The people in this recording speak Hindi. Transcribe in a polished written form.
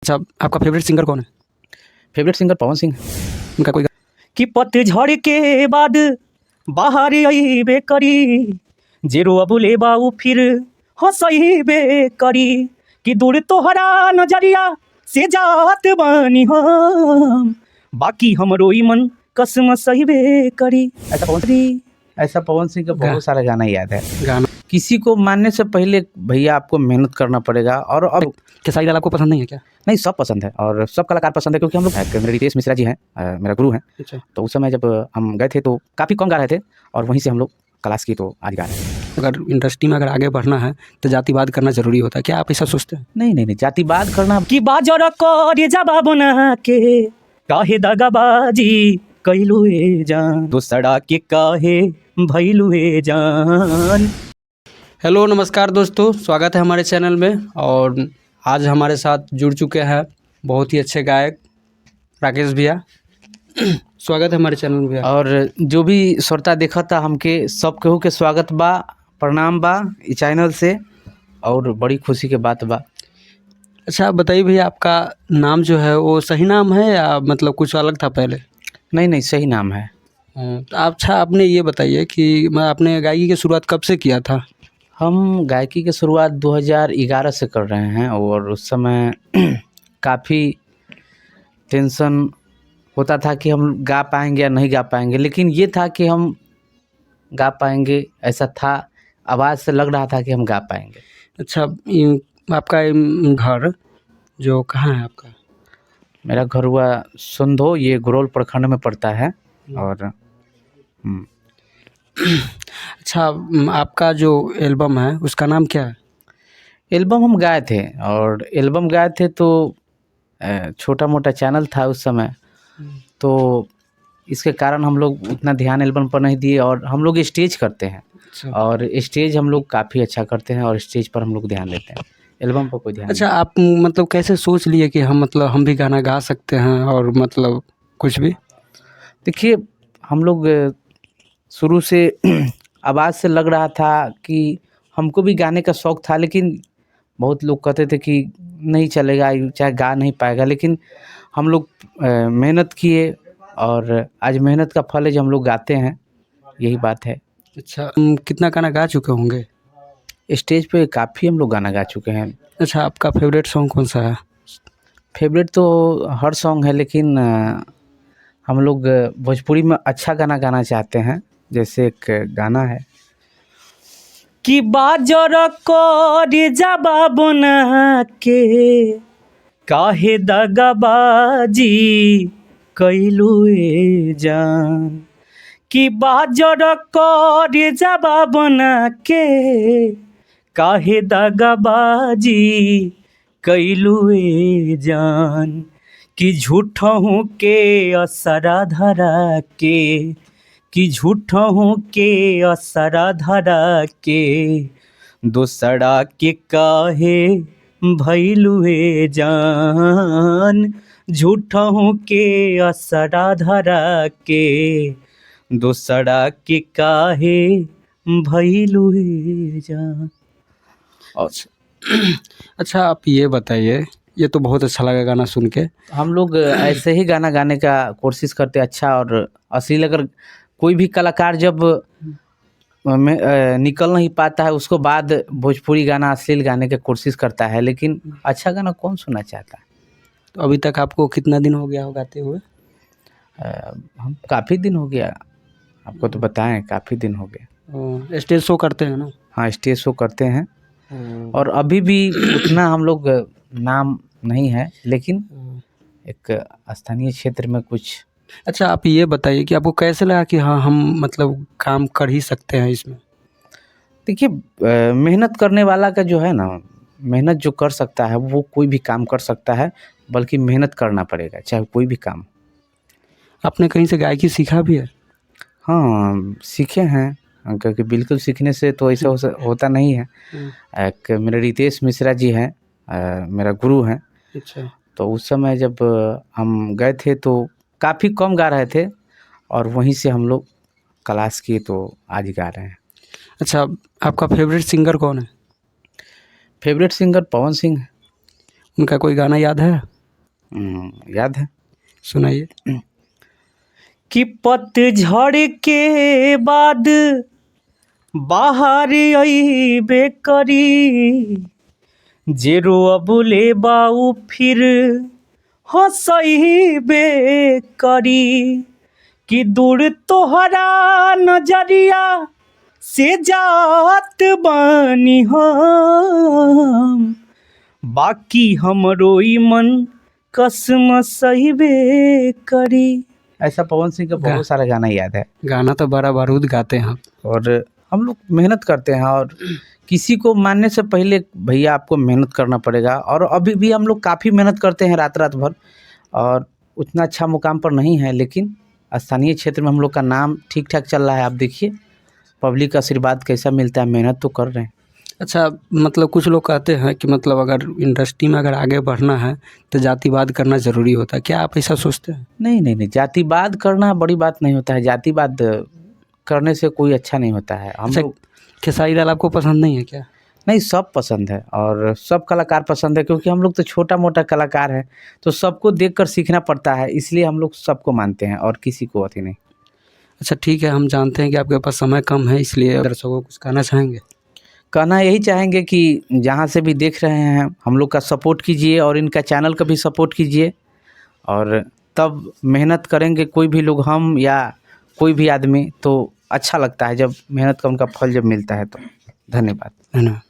अच्छा, आपका फेवरेट सिंगर कौन है? Favourite singer Pawan Singh. उनका कोई कि पतझड़ के बाद बाहर अइबे करी, जे रोअबुले बाऊ फिर हंसइबे करी, कि दूर तोहरा नजरिया से जात बानी हम, बाकी हमरो ई मन कसम सहिबे करी। ऐसा पवन सिंह का बहुत सारा गाना याद है। गाना किसी को मानने से पहले भैया आपको मेहनत करना पड़ेगा। और अब खेसारी लाल आपको पसंद नहीं है क्या? नहीं, सब पसंद है और सब कलाकार पसंद है, क्योंकि हम लोग मेरे रितेश मिश्रा जी हैं, मेरा गुरु हैं। अच्छा, तो उस समय जब हम गए थे तो काफ़ी कम गा रहे थे और वहीं से हम लोग क्लास की तो आज गा रहे हैं। अगर इंडस्ट्री में अगर आगे बढ़ना है तो जातिवाद करना ज़रूरी होता है, क्या आप ऐसा सोचते हैं? नहीं नहीं नहीं, जातिवाद करना कि बाजर करे जवाब ना के काहे दगाबाजी कैलुए जान, दूसरा के काहे भैलुए जान। हेलो नमस्कार दोस्तों, स्वागत है हमारे चैनल में। और आज हमारे साथ जुड़ चुके हैं बहुत ही अच्छे गायक राकेश भैया। स्वागत है हमारे चैनल में भैया। और जो भी श्रोता देखा था हमके सब केहू के स्वागत बा, प्रणाम बा इस चैनल से, और बड़ी खुशी के बात बा। अच्छा बताइए भैया, आपका नाम जो है वो सही नाम है या मतलब कुछ अलग था पहले? नहीं नहीं, सही नाम है। तो अच्छा आपने ये बताइए कि आपने गायकी की शुरुआत कब से किया था? हम गायकी की शुरुआत 2011 से कर रहे हैं और उस समय काफ़ी टेंशन होता था कि हम गा पाएंगे या नहीं गा पाएंगे, लेकिन ये था कि हम गा पाएंगे, ऐसा था। आवाज़ से लग रहा था कि हम गा पाएंगे। अच्छा, आपका घर जो कहाँ है आपका? मेरा घर हुआ सुंधो, ये गुरौल प्रखंड में पड़ता है। और अच्छा, आपका जो एल्बम है उसका नाम क्या है? एल्बम हम गाए थे, और एल्बम गाए थे तो छोटा मोटा चैनल था उस समय, तो इसके कारण हम लोग उतना ध्यान एल्बम पर नहीं दिए। और हम लोग स्टेज करते हैं। अच्छा, और स्टेज हम लोग काफ़ी अच्छा करते हैं और स्टेज पर हम लोग ध्यान देते हैं, एल्बम पर कोई ध्यान अच्छा आप मतलब कैसे सोच लिए कि हम भी गाना गा सकते हैं और मतलब कुछ भी? देखिए, हम लोग शुरू से आवाज़ से लग रहा था कि हमको भी गाने का शौक़ था, लेकिन बहुत लोग कहते थे कि नहीं चलेगा, चाहे गा नहीं पाएगा। लेकिन हम लोग मेहनत किए और आज मेहनत का फल है जो हम लोग गाते हैं, यही बात है। अच्छा, कितना गाना गा चुके होंगे? स्टेज पे काफ़ी हम लोग गाना गा चुके हैं। अच्छा, आपका फेवरेट सॉन्ग कौन सा है? फेवरेट तो हर सॉन्ग है, लेकिन हम लोग भोजपुरी में अच्छा गाना गाना चाहते हैं। जैसे एक गाना है कि बाजर करे जवाब ना के काहे दगाबाजी कैलुए जान, कि बाजर करे जवाब ना के काहे दगाबाजी कैलुए जान, कि झूठहूँ के असरा धरा के, कि झूठहूँ के असरा धरा के, दूसरा के काहे भैलुए जान, झूठहूँ के असरा धरा के, दूसरा के काहे भैलुए जान। और अच्छा आप ये बताइए, ये तो बहुत अच्छा लगा गाना सुन के। हम लोग ऐसे ही गाना गाने का कोशिश करते, अच्छा और अश्लील। अगर कोई भी कलाकार जब निकल नहीं पाता है, उसको बाद भोजपुरी गाना अश्लील गाने की कोशिश करता है, लेकिन अच्छा गाना कौन सुनना चाहता है? तो अभी तक आपको कितना दिन हो गया हो गाते हुए? हम काफ़ी दिन हो गया, आपको तो बताएं, काफ़ी दिन हो गया। स्टेज शो करते हैं ना? हाँ, स्टेज शो करते हैं। और अभी भी उतना हम लोग नाम नहीं है, लेकिन एक स्थानीय क्षेत्र में कुछ। अच्छा आप ये बताइए कि आपको कैसे लगा कि हाँ हम मतलब काम कर ही सकते हैं इसमें? देखिए, मेहनत करने वाला का जो है ना, मेहनत जो कर सकता है वो कोई भी काम कर सकता है, बल्कि मेहनत करना पड़ेगा, चाहे कोई भी काम। आपने कहीं से गायकी सीखा भी है? हाँ, सीखे हैं, क्योंकि बिल्कुल सीखने से तो ऐसा होता नहीं है। एक मेरे रितेश मिश्रा जी हैं, मेरा गुरु हैं। अच्छा, तो उस समय जब हम गए थे तो काफ़ी कम गा रहे थे, और वहीं से हम लोग क्लास किए तो आज गा रहे हैं। अच्छा आपका फेवरेट सिंगर कौन है? फेवरेट सिंगर पवन सिंह है। उनका कोई गाना याद है? याद है। सुनाइए। कि पतझड़ के बाद बाहर अइबे करी, जे रोअबले बाऊ फिर हंसइबे करी, कि दूर तोहरा नजरिया से जात बानी हम, बाकी हमरो ई मन कसम सहिबे करी। ऐसा पवन सिंह का बहुत सारा गाना याद है। गाना तो बड़ा बारूद गाते हैं आप। और हम लोग मेहनत करते हैं, और किसी को मानने से पहले भैया आपको मेहनत करना पड़ेगा। और अभी भी हम लोग काफ़ी मेहनत करते हैं रात रात भर, और उतना अच्छा मुकाम पर नहीं है, लेकिन स्थानीय क्षेत्र में हम लोग का नाम ठीक ठाक चल रहा है। आप देखिए पब्लिक का आशीर्वाद कैसा मिलता है, मेहनत तो कर रहे हैं। अच्छा, मतलब कुछ लोग कहते हैं कि मतलब अगर इंडस्ट्री में अगर आगे बढ़ना है तो जातिवाद करना ज़रूरी होता है, क्या आप ऐसा सोचते हैं? नहीं नहीं नहीं, जातिवाद करना बड़ी बात नहीं होता है। जातिवाद करने से कोई अच्छा नहीं होता है। हम अच्छा, लोग खेसारी लाल आपको पसंद नहीं है क्या? नहीं, सब पसंद है और सब कलाकार पसंद है, क्योंकि हम लोग तो छोटा मोटा कलाकार हैं, तो सबको देखकर सीखना पड़ता है, इसलिए हम लोग सबको मानते हैं और किसी को अति नहीं। अच्छा ठीक है, हम जानते हैं कि आपके पास समय कम है, इसलिए दर्शकों को कुछ कहना चाहेंगे? कहना यही चाहेंगे कि जहाँ से भी देख रहे हैं हम लोग का सपोर्ट कीजिए, और इनका चैनल का भी सपोर्ट कीजिए, और तब मेहनत करेंगे कोई भी लोग, हम या कोई भी आदमी, तो अच्छा लगता है जब मेहनत का उनका फल जब मिलता है तो। धन्यवाद। है ना।